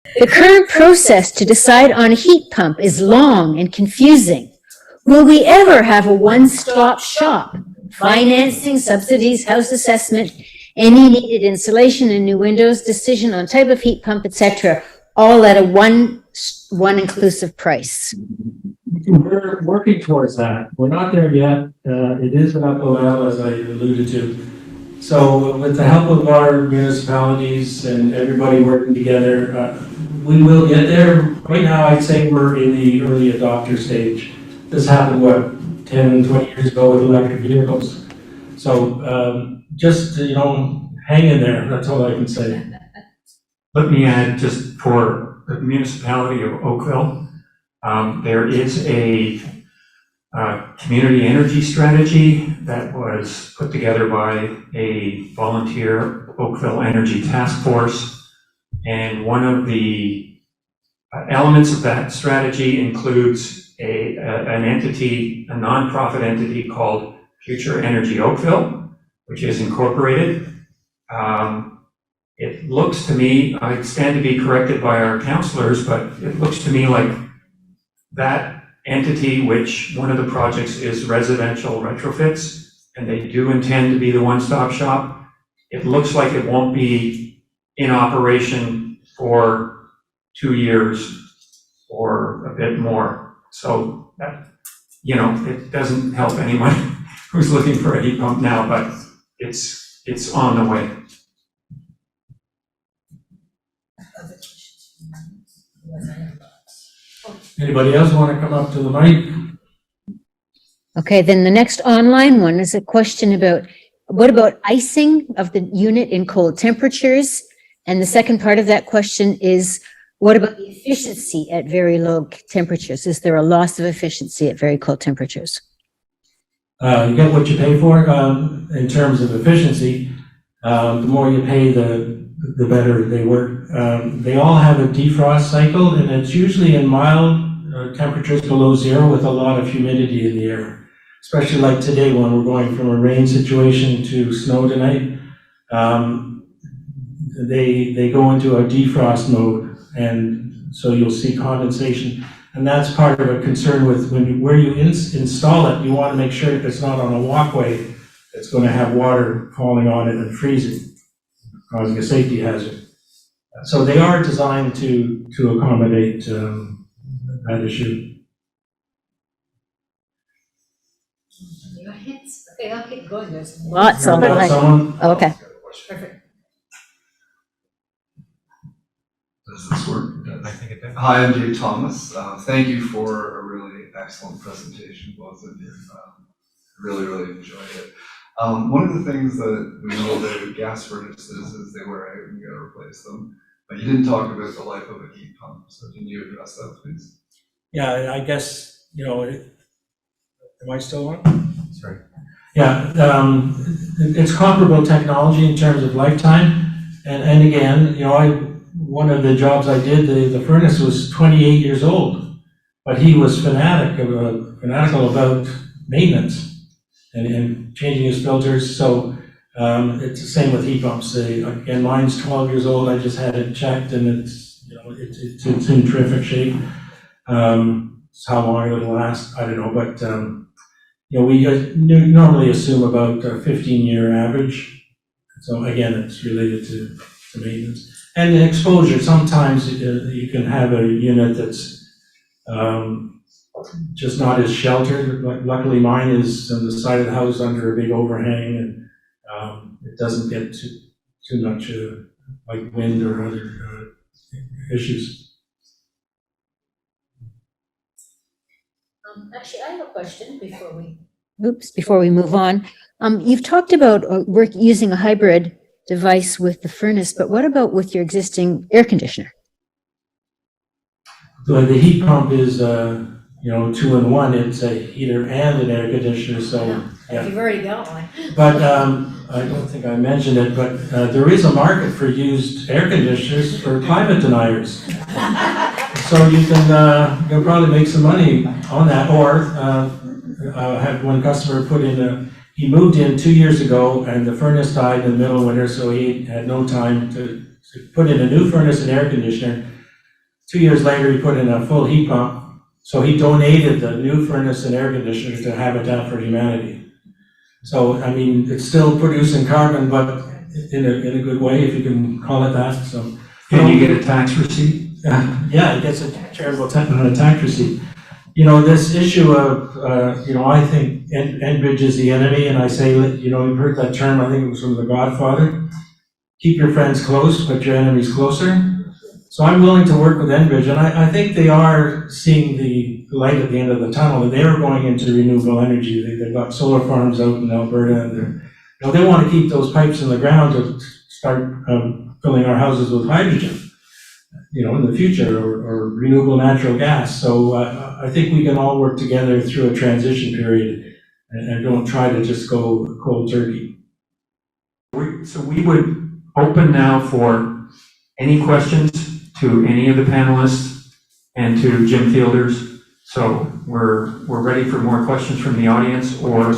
The current process to decide on a heat pump is long and confusing. Will we ever have a one-stop shop? Financing, subsidies, house assessment, any needed insulation and new windows, decision on type of heat pump, etc., all at a one inclusive price. We're working towards that. We're not there yet. It is an uphill battle, as I alluded to. So with the help of our municipalities and everybody working together, we will get there. Right now, I'd say we're in the early adopter stage. This happened, what, 10, 20 years ago with electric vehicles. So just, hang in there. That's all I can say. Let me add, just for the municipality of Oakville, there is a community energy strategy that was put together by a volunteer Oakville Energy Task Force. And one of the elements of that strategy includes an entity, a nonprofit entity called Future Energy Oakville, which is incorporated. It looks to me, I stand to be corrected by our counselors, but it looks to me like that entity, which one of the projects is residential retrofits, and they do intend to be the one-stop shop. It looks like it won't be in operation for 2 years or a bit more. So that, it doesn't help anyone who's looking for a heat pump now, but it's on the way. Anybody else want to come up to the mic? Okay, then the next online one is a question about, what about icing of the unit in cold temperatures? And the second part of that question is, what about the efficiency at very low temperatures? Is there a loss of efficiency at very cold temperatures? You get what you pay for in terms of efficiency. The more you pay, the better they work. They all have a defrost cycle, and it's usually in mild temperatures below zero with a lot of humidity in the air. Especially like today when we're going from a rain situation to snow tonight. They go into a defrost mode, and so you'll see condensation. And that's part of a concern with where you install it. You want to make sure it's not on a walkway that's going to have water falling on it and freezing, causing a safety hazard. So they are designed to accommodate that issue. Okay, I'll keep going. There's lots on the line. Okay. Perfect. Does this work? I think it does. Hi, I'm Dave Thomas. Thank you for a really excellent presentation, both of you. Really enjoyed it. One of the things that we know about gas furnaces is they wear out and you gotta replace them. But you didn't talk about the life of a heat pump, so can you address that, please? Yeah, I guess, am I still on? Sorry. Yeah, it's comparable technology in terms of lifetime. And again, one of the jobs I did, the furnace was 28 years old, but he was fanatical about maintenance and changing his filters. So it's the same with heat pumps. Again, mine's 12 years old. I just had it checked, and it's in terrific shape. How long it'll last, I don't know, but we normally assume about a 15-year average. So again, it's related to maintenance. And the exposure, sometimes you can have a unit that's just not as sheltered. Luckily mine is on the side of the house under a big overhang, and it doesn't get too much like wind or other issues. Actually, I have a question before we move on. You've talked about using a hybrid device with the furnace, but what about with your existing air conditioner? The heat pump is 2-in-1. It's a heater and an air conditioner. So yeah. You've already got one. But I don't think I mentioned it, but there is a market for used air conditioners for climate deniers. So you can probably make some money on that. Or I had one customer put in he moved in 2 years ago, and the furnace died in the middle of winter, so he had no time to put in a new furnace and air conditioner. 2 years later, he put in a full heat pump. So he donated the new furnace and air conditioner to Habitat for Humanity. So, I mean, it's still producing carbon, but in a good way, if you can call it that, so. Can you get a tax receipt? Yeah, it gets a charitable tax receipt. You know, this issue of, you know, I think Enbridge is the enemy, and I say, you know, you've heard that term, I think it was from The Godfather. Keep your friends close, but your enemies closer. So I'm willing to work with Enbridge, and I think they are seeing the light at the end of the tunnel. They are going into renewable energy. They've got solar farms out in Alberta, and you know, they want to keep those pipes in the ground to start filling our houses with hydrogen, you know, in the future, or renewable natural gas. So I think we can all work together through a transition period and don't try to just go cold turkey. So we would open now for any questions to any of the panelists and to Jim Fielders. So we're ready for more questions from the audience or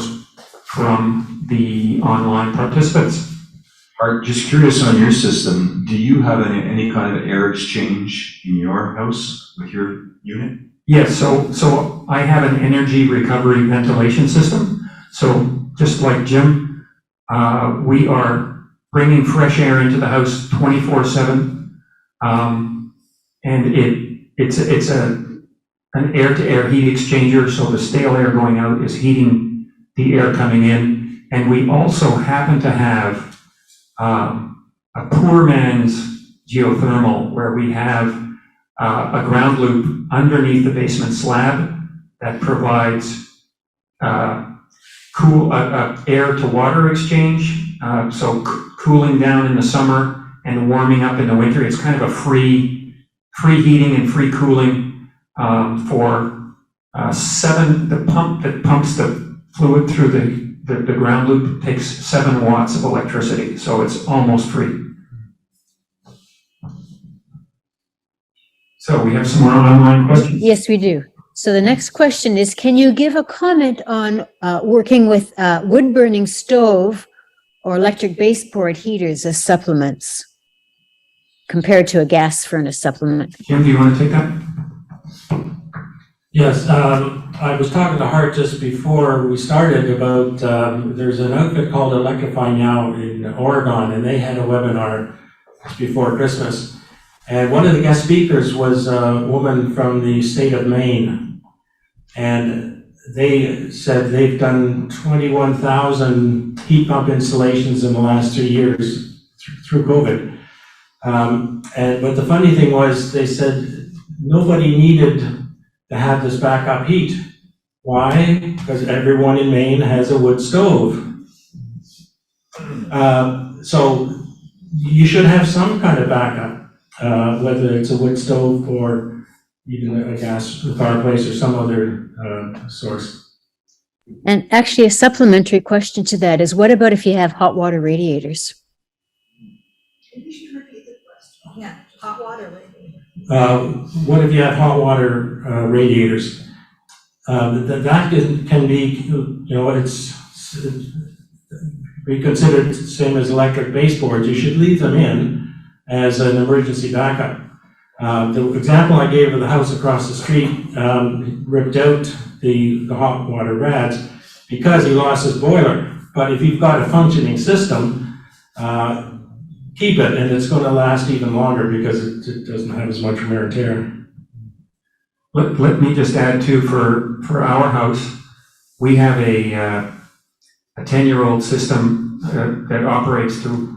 from the online participants. Art, just curious on your system, do you have any kind of air exchange in your house with your unit? Yes, so I have an energy recovery ventilation system. So just like Jim, we are bringing fresh air into the house 24/7. And it's an air-to-air heat exchanger, so the stale air going out is heating the air coming in. And we also happen to have a poor man's geothermal, where we have a ground loop underneath the basement slab that provides cool air to water exchange, so cooling down in the summer and warming up in the winter. It's kind of a free heating and free cooling for the pump that pumps the fluid through the ground loop takes 7 watts of electricity, so it's almost free. So we have some more online questions? Yes, we do. So the next question is, can you give a comment on working with wood-burning stove or electric baseboard heaters as supplements compared to a gas furnace supplement? Jim, do you want to take that? Yes, I was talking to Hart just before we started about, there's an outfit called Electrify Now in Oregon, and they had a webinar just before Christmas. And one of the guest speakers was a woman from the state of Maine. And they said they've done 21,000 heat pump installations in the last 3 years through COVID. But the funny thing was, they said nobody needed to have this backup heat. Why? Because everyone in Maine has a wood stove. So you should have some kind of backup, whether it's a wood stove or even a gas fireplace or some other source. And actually, a supplementary question to that is, what about if you have hot water radiators? You should repeat the question. Yeah, hot water radiator. What if you have hot water radiators? That can be, you know, it's be considered the same as electric baseboards. You should leave them in as an emergency backup. The example I gave of the house across the street ripped out the hot water rads because he lost his boiler. But if you've got a functioning system, keep it, and it's going to last even longer because it doesn't have as much wear and tear. Let me just add too, for our house, we have a 10-year-old system that operates to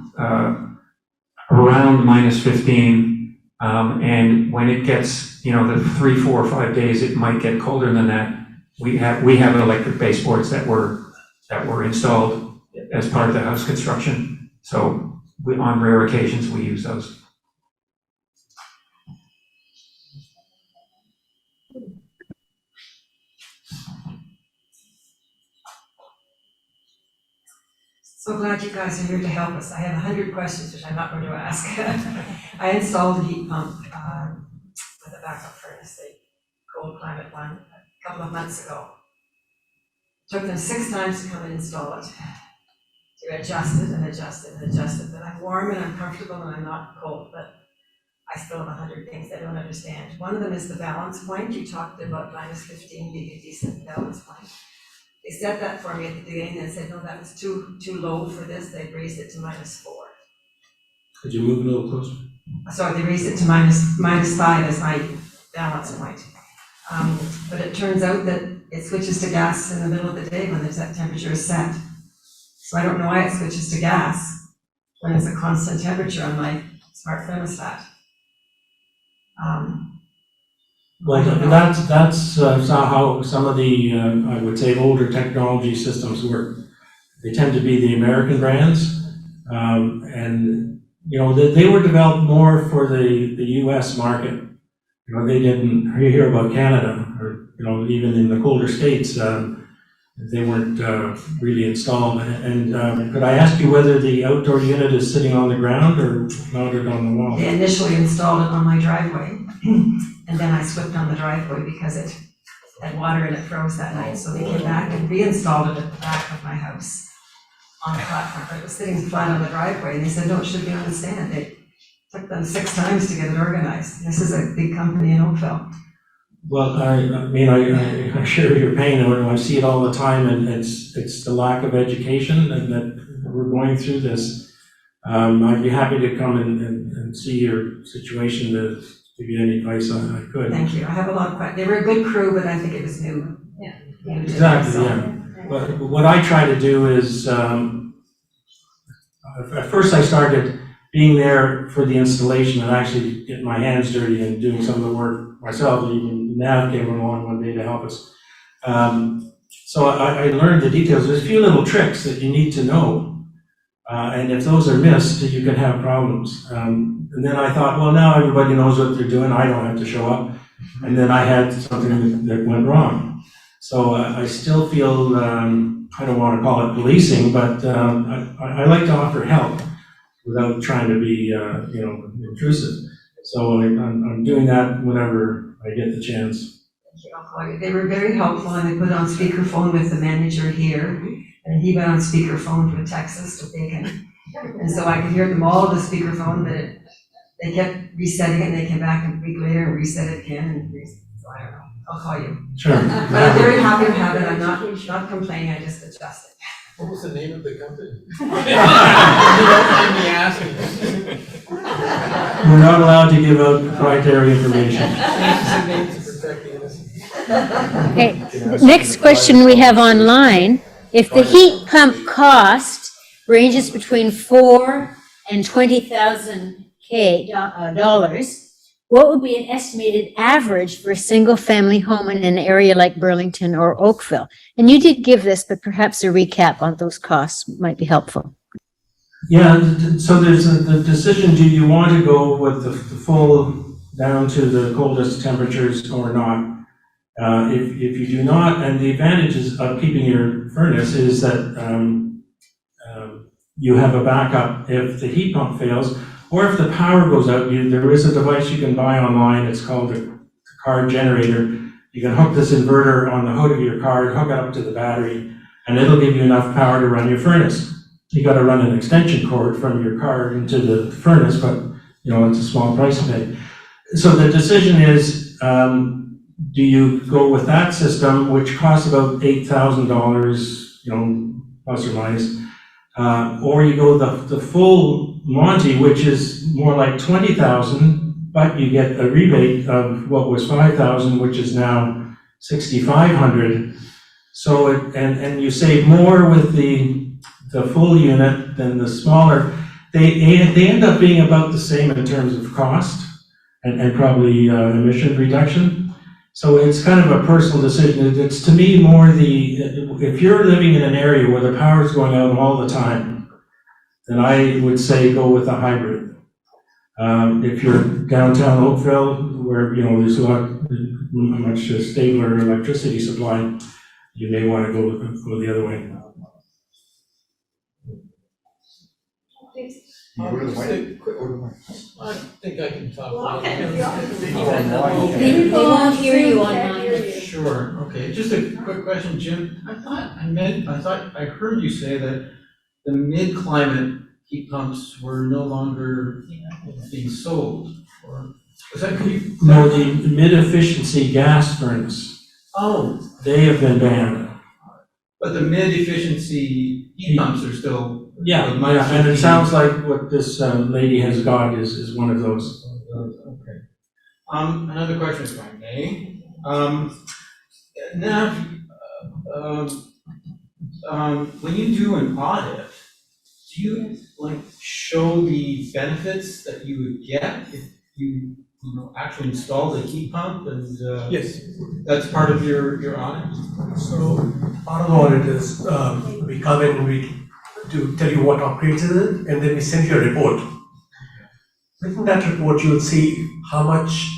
around minus 15, and when it gets, you know, the 3, 4, or 5 days, it might get colder than that. We have electric baseboards that were installed as part of the house construction. So on rare occasions, we use those. So glad you guys are here to help us. I have 100 questions, which I'm not going to ask. I installed a heat pump with a backup furnace, the cold climate one, a couple of months ago. Took them 6 times to come and install it, to adjust it and adjust it and adjust it. But I'm warm and I'm comfortable and I'm not cold. But I still have 100 things I don't understand. One of them is the balance point. You talked about minus 15 being a decent balance point. They set that for me at the beginning and said, no, that was too low for this. They raised it to -4. Could you move a little closer? Sorry, they raised it to -5 as my balance point. But it turns out that it switches to gas in the middle of the day when that temperature is set. So I don't know why it switches to gas when it's a constant temperature on my smart thermostat. Well, that's how some of the, I would say, older technology systems work. They tend to be the American brands, and, you know, they were developed more for the US market. You know, they didn't hear about Canada, or, you know, even in the colder states, they weren't really installed. And could I ask you whether the outdoor unit is sitting on the ground or mounted on the wall? They initially installed it on my driveway, and then I slipped on the driveway because it had water and it froze that night. So they came back and reinstalled it at the back of my house on a platform. But it was sitting flat on the driveway, and they said, no, it should be on the stand. It took them 6 times to get it organized. This is a big company in Oakville. Well, I share your pain, and I see it all the time, and it's the lack of education, and that we're going through this. I'd be happy to come and see your situation to give you any advice I could. Thank you. I have a lot of questions. They were a good crew, but I think it was new. Yeah. Exactly, yeah. But what I try to do is, at first I started being there for the installation and actually getting my hands dirty and doing some of the work myself. Even Nav came along one day to help us. So I learned the details. There's a few little tricks that you need to know. And if those are missed, you can have problems. And then I thought, well, now everybody knows what they're doing. I don't have to show up. And then I had something that went wrong. So I still feel, I don't want to call it policing, but I like to offer help without trying to be, you know, intrusive. So I'm doing that whenever I get the chance. They were very helpful, and they put on speakerphone with the manager here, and he went on speakerphone for Texas to Bacon. And so I could hear them all on the speakerphone, but they kept resetting it, and they came back a week later and reset it again. So I don't know. I'll call you. Sure. But I'm very happy to have it. I'm not complaining. I just adjusted. What was the name of the company? You don't mind me asking. We're not allowed to give out proprietary information. Okay, the next question we have online, if the heat pump cost ranges between $4,000 and $20,000 dollars, what would be an estimated average for a single-family home in an area like Burlington or Oakville? And you did give this, but perhaps a recap on those costs might be helpful. Yeah, so there's the decision, do you want to go with the full down to the coldest temperatures or not? If you do not, and the advantages of keeping your furnace is that you have a backup if the heat pump fails, or if the power goes out. There is a device you can buy online, it's called a car generator. You can hook this inverter on the hood of your car, hook it up to the battery, and it'll give you enough power to run your furnace. You got to run an extension cord from your car into the furnace, but you know, it's a small price to pay. So the decision is, do you go with that system, which costs about $8,000, you know, plus or minus, or you go the full Monty, which is more like $20,000, but you get a rebate of what was $5,000, which is now $6,500. So and you save more with the full unit than the smaller. They end up being about the same in terms of cost and probably emission reduction. So it's kind of a personal decision. It's to me more if you're living in an area where the power is going out all the time, then I would say go with a hybrid. If you're downtown Oakville, where you know there's a much stabler electricity supply, you may want to go the other way. I think I can talk. They won't hear you online. Sure, okay, just a quick question, Jim. I thought I heard you say that the mid-climate heat pumps were no longer being sold, or, was that, could you? No, the mid-efficiency gas furnace, Oh, they have been banned. but the mid-efficiency heat pumps are still. Yeah, with minus and it 15. sounds like what this lady has got is one of those. Okay. Another question, if I may. Now, when you do an audit, do you like show the benefits that you would get if you actually install the heat pump and? Yes. That's part of your audit? So part of the audit is we come in and we do tell you what upgrades it is, and then we send you a report. Within that report, you will see how much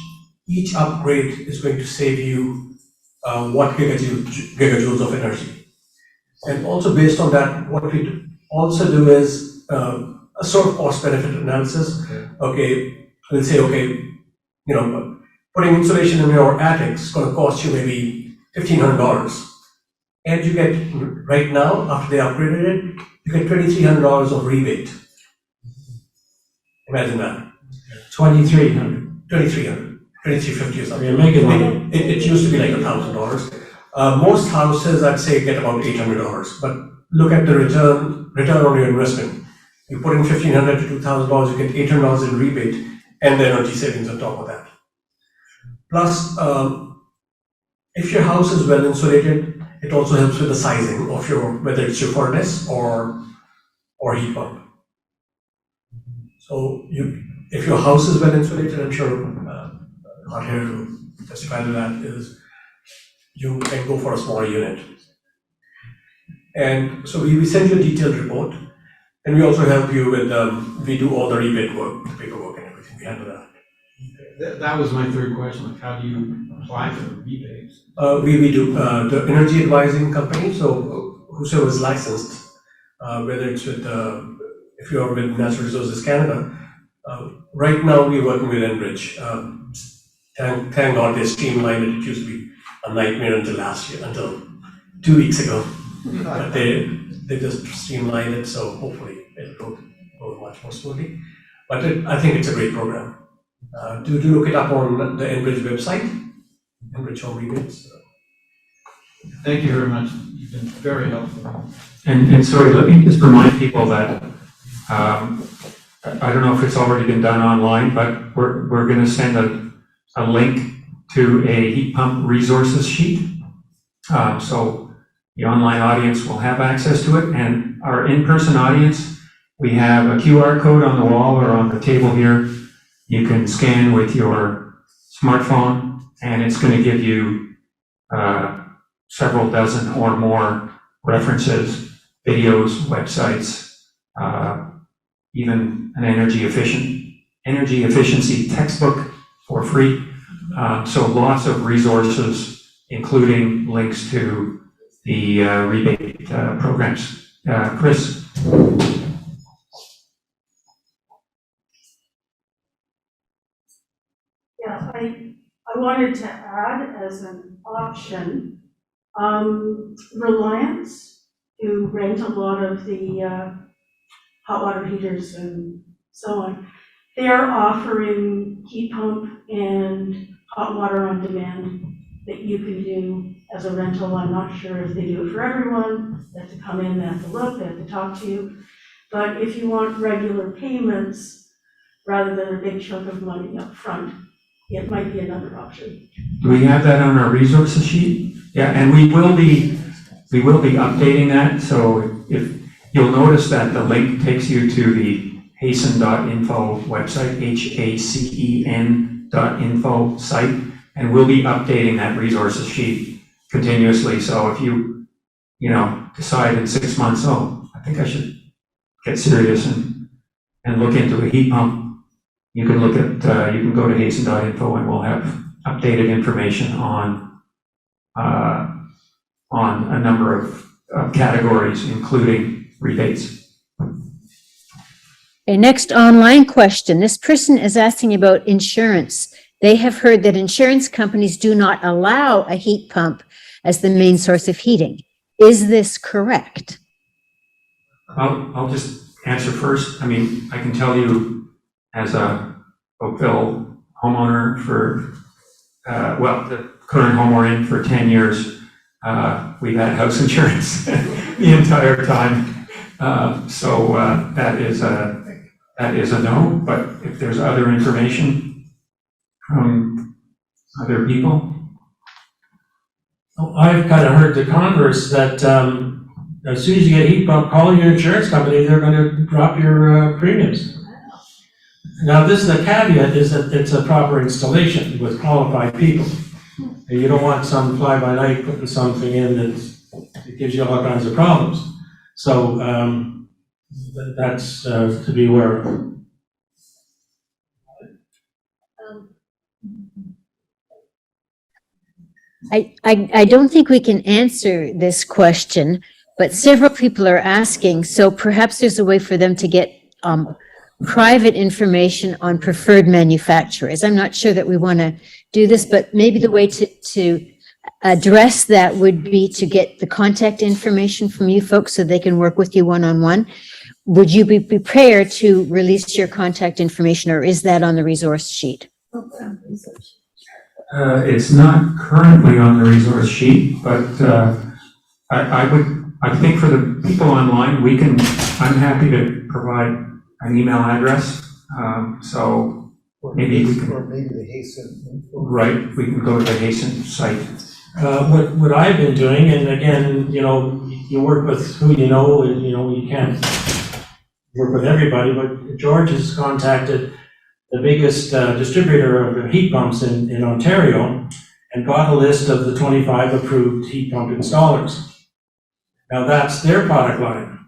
each upgrade is going to save you, what gigajoules of energy. And also based on that, what we also do is a sort of cost benefit analysis. Okay, we'll say, okay, putting insulation in your attic is going to cost you maybe $1,500. And you get, right now, after they upgraded it, you get $2,300 of rebate. Imagine that. 2,300. 2,300, 2,350 or something. You're making money. It used to be like $1,000. Most houses, I'd say, get about $800. But look at the return on your investment. You put in $1,500 to $2,000, you get $800 in rebate, and the energy savings on top of that. Plus, if your house is well insulated, it also helps with the sizing of whether it's your furnace or heat pump. So if your house is well insulated, I'm sure, not here to testify to that, is you can go for a smaller unit. And so we send you a detailed report, and we also help you with, we do all the rebate work, the paperwork and everything, we handle that. That was my third question, like how do you apply for rebates? We do, the energy advising company, so whosoever is licensed, whether it's with, if you're with Natural Resources Canada, right now we're working with Enbridge. Thank God they streamlined it. It used to be a nightmare until 2 weeks ago. But they just streamlined it, so hopefully it'll go much more smoothly. But I think it's a great program. Do look it up on the Enbridge website, Enbridge Home Rebates. Thank you very much. You've been very helpful. And sorry, let me just remind people that, I don't know if it's already been done online, but we're gonna send a link to a heat pump resources sheet. So the online audience will have access to it, and our in-person audience, we have a QR code on the wall or on the table here. You can scan with your smartphone, and it's gonna give you several dozen or more references, videos, websites, even an energy efficiency textbook for free. So lots of resources, including links to the rebate programs. Chris? Yeah, I wanted to add as an option, Reliance, who rent a lot of the hot water heaters and so on. They're offering heat pump and hot water on demand that you can do as a rental. I'm not sure if they do it for everyone. They have to come in, they have to look, they have to talk to you. But if you want regular payments rather than a big chunk of money up front, it might be another option. Do we have that on our resources sheet? Yeah, and we will be updating that. So if you'll notice that the link takes you to the hasten.info website, HACEN.info site, and we'll be updating that resources sheet continuously. So if you decide in 6 months, oh, I think I should get serious and look into a heat pump, you can look at, you can go to hasten.info and we'll have updated information on a number of categories, including rebates. Okay, next online question. This person is asking about insurance. They have heard that insurance companies do not allow a heat pump as the main source of heating. Is this correct? I'll just answer first. I mean, I can tell you as a Oakville homeowner for, the current home we're in for 10 years, we've had house insurance the entire time. So that is a no, but if there's other information from other people. I've kind of heard the converse that as soon as you get a heat pump, call your insurance company, they're going to drop your premiums. Now, this is the caveat, is that it's a proper installation with qualified people. And you don't want some fly-by-night putting something in that gives you all kinds of problems. So that's to be aware of. I don't think we can answer this question, but several people are asking, so perhaps there's a way for them to get private information on preferred manufacturers. I'm not sure that we want to do this, but maybe the way to address that would be to get the contact information from you folks so they can work with you one-on-one. Would you be prepared to release your contact information, or is that on the resource sheet? It's not currently on the resource sheet, but I think for the people online, I'm happy to provide an email address. So maybe we can. Or maybe the Hasten. Right, we can go to the Hasten site. What I've been doing, and again, you work with who you know, and you can't work with everybody, but George has contacted the biggest distributor of heat pumps in Ontario and got a list of the 25 approved heat pump installers. Now that's their product line.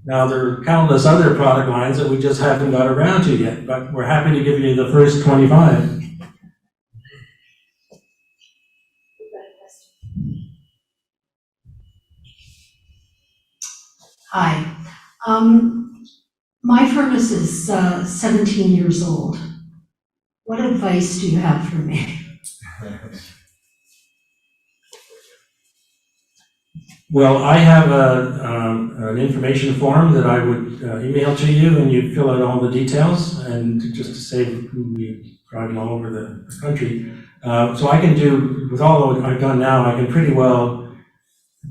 Now there are countless other product lines that we just haven't got around to yet, but we're happy to give you the first 25. Hi. My furnace is 17 years old. What advice do you have for me? Well, I have an information form that I would email to you, and you fill out all the details, and just to save me driving all over the country. So I can do, with all that I've done now, I can pretty well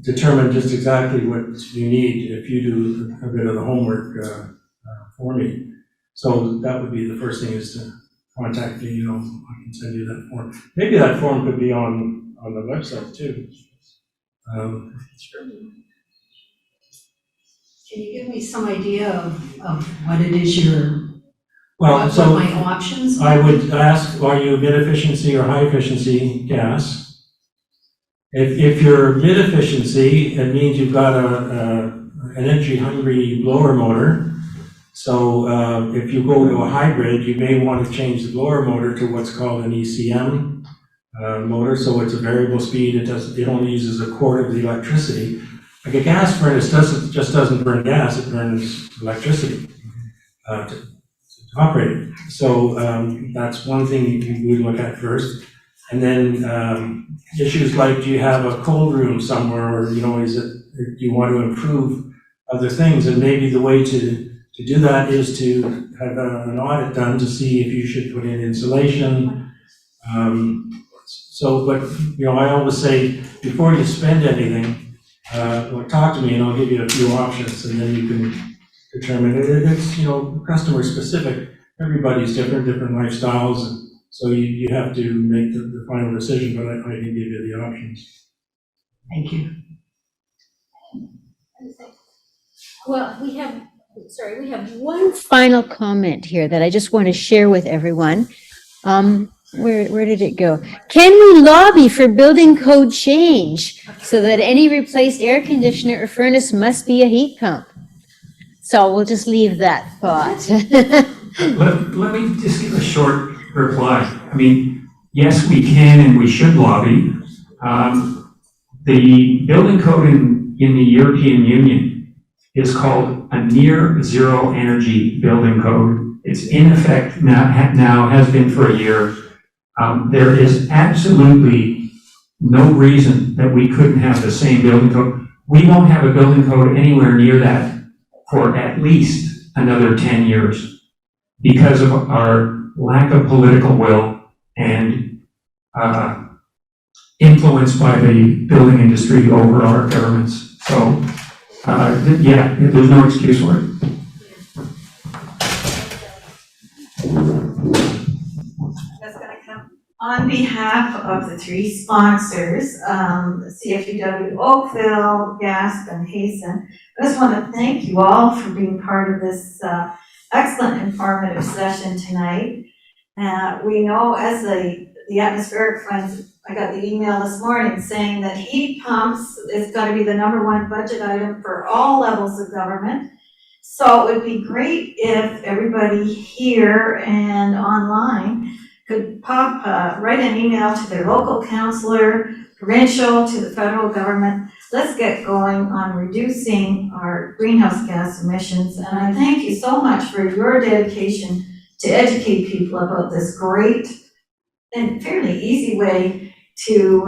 determine just exactly what you need if you do a bit of the homework for me. So that would be the first thing, is to contact me, I can send you that form. Maybe that form could be on the website too. Can you give me some idea of what it is Well, so what my options are? I would ask, are you mid efficiency or high efficiency gas? If you're mid efficiency, it means you've got an energy hungry blower motor. So if you go to a hybrid, you may want to change the blower motor to what's called an ECM motor. So it's a variable speed. It only uses a quarter of the electricity. Like a gas furnace just doesn't burn gas; it burns electricity to operate it. So that's one thing you would look at first. And then issues like, do you have a cold room somewhere, or do you want to improve other things? And maybe the way to do that is to have an audit done to see if you should put in insulation. But I always say, before you spend anything, talk to me and I'll give you a few options, and then you can determine it. It's customer specific. Everybody's different lifestyles, and so you have to make the final decision. But I can give you the options. Thank you. Well, we have one final comment here that I just want to share with everyone. Where did it go? Can we lobby for building code change so that any replaced air conditioner or furnace must be a heat pump? So we'll just leave that thought. Let me just give a short reply. I mean, yes, we can and we should lobby. The building code in the European Union is called a near zero energy building code. It's in effect now has been for a year. There is absolutely no reason that we couldn't have the same building code. We won't have a building code anywhere near that for at least another 10 years because of our lack of political will and influenced by the building industry over our governments. So, yeah, there's no excuse for it. That's gonna come. On behalf of the three sponsors, CFUW Oakville, Gasp, and Hazen, I just want to thank you all for being part of this excellent informative session tonight. We know as the atmospheric friends, I got the email this morning saying that heat pumps is going to be the #1 budget item for all levels of government. So it would be great if everybody here and online could write an email to their local councillor, provincial, to the federal government. Let's get going on reducing our greenhouse gas emissions. And I thank you so much for your dedication to educate people about this great and fairly easy way to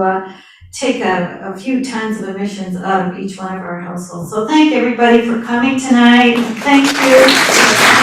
take a few tons of emissions out of each one of our households. So thank everybody for coming tonight. Thank you.